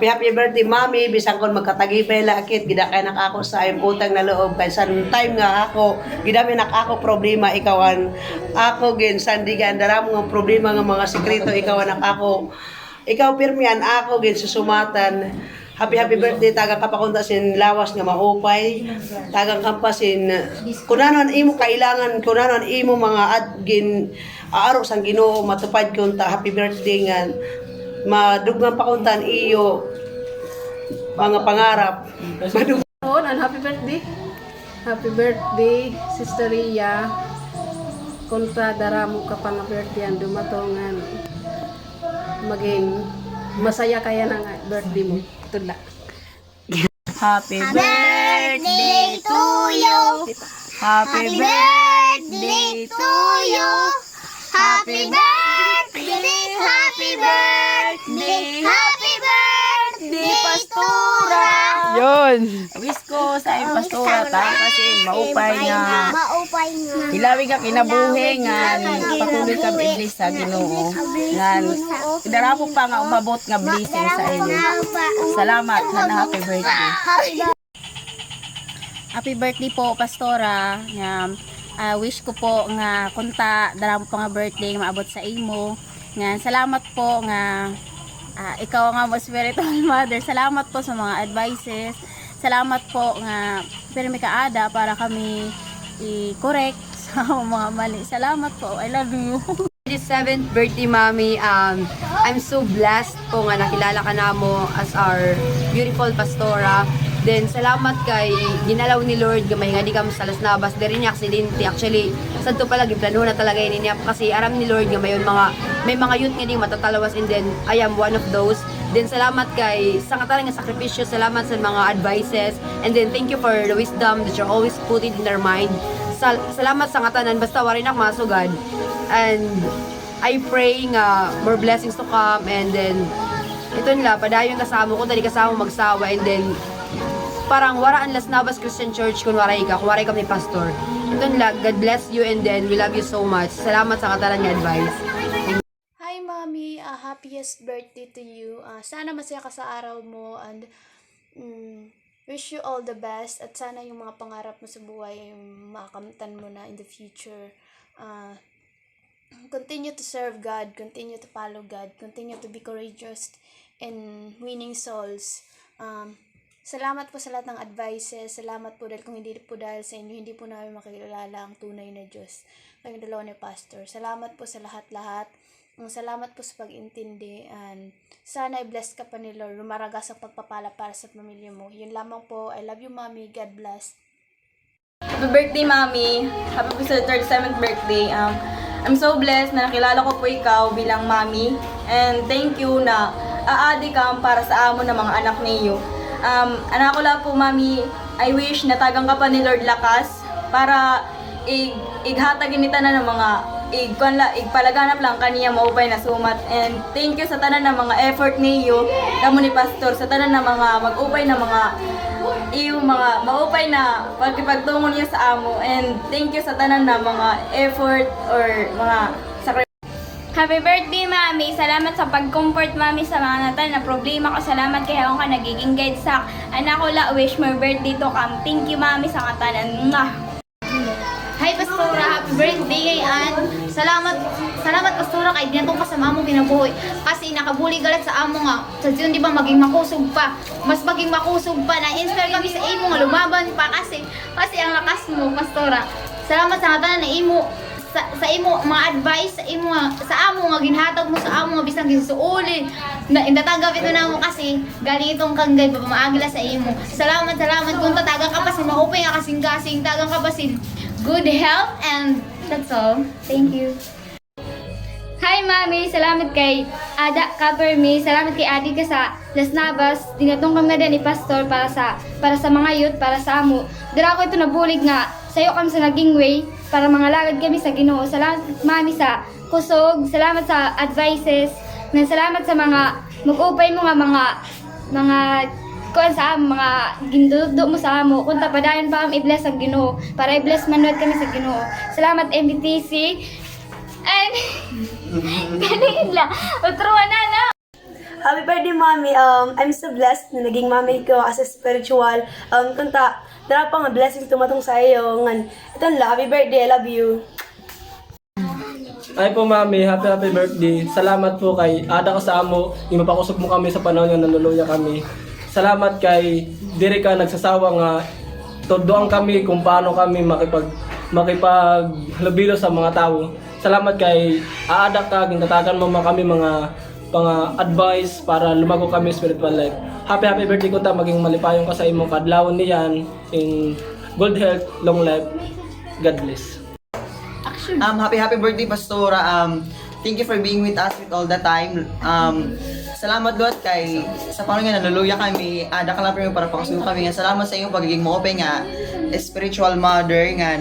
Happy birthday, Mami. Bisang kon magkatagipay lakit, gida kay nakako sa ayong utang na loob. Kay san time nga ako, gida may nakako problema, ikawan ako gin sandigan daramo nga problema nga mga sekreto, ikawan nakako. Ikaw pirmian ako gin susumatan. Happy birthday, tagang kapakunta sin lawas nga maupay. Tagang kampasin kunanon imo kailangan, kunanon imo mga adgin aaro sang Ginoo matupad kunta. Happy birthday nga madugman pa kuntan iyo mga pangarap. Happy birthday. Happy birthday, Sister Ria. Kunta daramo ka pa nga birthday ang dumatongan. Maging masaya kaya na nga birthday mo. Tula. Happy birthday to you. Happy birthday to you. Happy birthday, happy birthday, happy birthday, Pastora. Yun. Wish ko sa imong Pastora ta kasi maupay nga. Hilawi ka kinabuhi nga patuloy ka iblis sa Ginoo. Nga daramo pa nga umabot nga blessing sa inyo. Salamat na happy birthday. Happy birthday po, Pastora. Wish ko po nga kunta daramo pa nga birthday maabot sa imo. Nga salamat po nga ikaw nga mo spiritual mother. Salamat po sa mga advices. Salamat po nga pirmi ka ada para kami i-correct sa mga mali. Salamat po. I love you. 27th birthday, Mami. I'm so blessed po nga nakilala ka na mo as our beautiful Pastora. Then, salamat kay ginalaw ni Lord gamay nga di kami sa Las Navas. Dari niya aksidente. Actually, santo pala, giplano na talaga yun niya. Kasi aram ni Lord gamay may mga youth nga di matatalawas, and then I am one of those. Then, salamat kay sa katalang nga sakripisyo. Salamat sa mga advices. And then, thank you for the wisdom that you're always putting in their mind. Salamat sa katanan. Basta warin ako masugad. And I pray nga more blessings to come, and then ito nila, padayon kasama ko, dali kasama magsawa, and then parang waraan Las Navas Christian Church kung waray ka ni Pastor. Ito nila, God bless you, and then we love you so much. Salamat sa katalan nga advice. Hi Mommy, happiest birthday to you. Sana masaya ka sa araw mo, and wish you all the best, at sana yung mga pangarap mo sa buhay makakamtan mo na in the future. Continue to serve God, continue to follow God, continue to be courageous in winning souls. Salamat po sa lahat ng advices. Salamat po dahil kung hindi po dahil sa inyo, hindi po namin makilala ang tunay na Diyos. Kayong dalawa ni Pastor. Salamat po sa lahat-lahat. Salamat po sa pag-intindi. And sana i-bless ka pa ni Lord. Lumaragas ang pagpapala para sa pamilya mo. Yun lamang po. I love you, Mommy. God bless. Happy birthday, Mami. Happy po sa 37th birthday. I'm so blessed na nakilala ko po ikaw bilang Mami. And thank you na aadi ka para sa amo ng mga anak niyo. Anak ko lang po, Mami, I wish na tagang ka pa ni Lord lakas para ighatagin nita na ng mga igpalaganap lang kaniya maupay na sumat. And thank you sa tanan ng mga effort niyo, kamo ni Pastor, sa tanan ng mga mag-upay na mga maupay na pagkipagtungon niya sa amo. And thank you sa tanan ng mga effort or mga sacrifice. Happy birthday, Mami. Salamat sa pag-comfort, Mami, sa mga natal na problema ko. Salamat kay ako ka nagiging guide sa anak ko la. Wish my birthday to come. Thank you, Mami, sa katanan. Hi Pastora, happy birthday and salamat Pastora kay dinatong kasama mo kinabuhi kasi nakabuli galat sa amo nga sa June, di ba maging makusog pa, mas maging makusog pa, na inspire kami sa imo nga lumaban pa kasi ang lakas mo, Pastora. Salamat sa nga tanan na imo sa imo mga advice sa imo sa amo nga ginhatag mo sa amo nga bisang gisuuli na indatagap ito na mo kasi galing itong kanggay pamaagila sa imo. Salamat kung tatagang ka pa si maupay nga kasing-kasing tagang ka pa si good health and that's all. Thank you. Hi Mami, salamat kay Ada Kapermi, salamat kay Adi ka sa Las Navas, dinatong kami na din ni Pastor para sa mga youth, para sa amo. Dira ko ito nabulig nga, sayo kami sa naging way, para mga lagad kami sa Ginoo. Salamat Mami sa kusog, salamat sa advices, na salamat sa mga mag-upay mo nga mga kuan sa amo, mga gindudo mo sa amo, kung tapadayon pa am i-bless ang Ginoo, para i-bless manuad kami sa Ginoo. Salamat MBTC, and galing lang, utruan na. Happy birthday, Mommy. I'm so blessed na naging mommy ko as a spiritual. Kunta, dara pa nga blessings tumatong sa iyo. Ito lang, happy birthday, I love you. Ay po mami, happy birthday. Salamat po kay Ada ka sa amo, yung mapakusog mo kami sa panahon yung nanuluya kami. Salamat kay diri ka nagsasawa nga tuduan kami kung paano kami makipaghalubilo sa mga tao. Salamat kay Ada ka, gintatagan mo kami mga advice para lumago kami spiritual life. Happy birthday ko ta, maging malipayong ka sa imong kadlawon niyan in good health, long life. God bless. Happy birthday Pastora. Thank you for being with us with all the time. Salamat Lord kay sa paano nga naluluya kami. Ada ka lang para pakasuyo kami. Salamat sa iyong pagiging mo-open nga spiritual mother nga.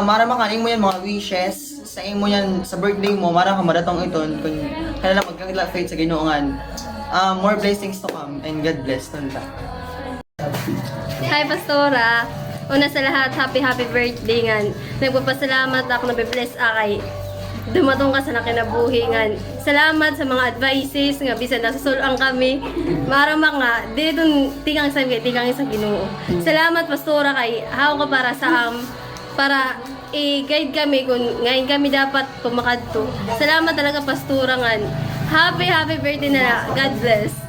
Marama kaning mo yan mga wishes sa imo yan sa birthday mo, marang kamadatong iton kung kailan magkakila faith sa Ginoongan. More blessings to come and God bless tanda. Hi Pastora. Una sa lahat, happy birthday nga. Nagpapasalamat ako na be-bless akay. Dumatong ka sa nakinabuhi nga. Salamat sa mga advices nga bisan nasasulang kami. Marama nga, dito tingang sa Ginoo. Salamat Pastora kay haw ka para sa para i-guide kami kung ngayon kami dapat pumakadto. Salamat talaga Pastora nga. Happy birthday na. God bless.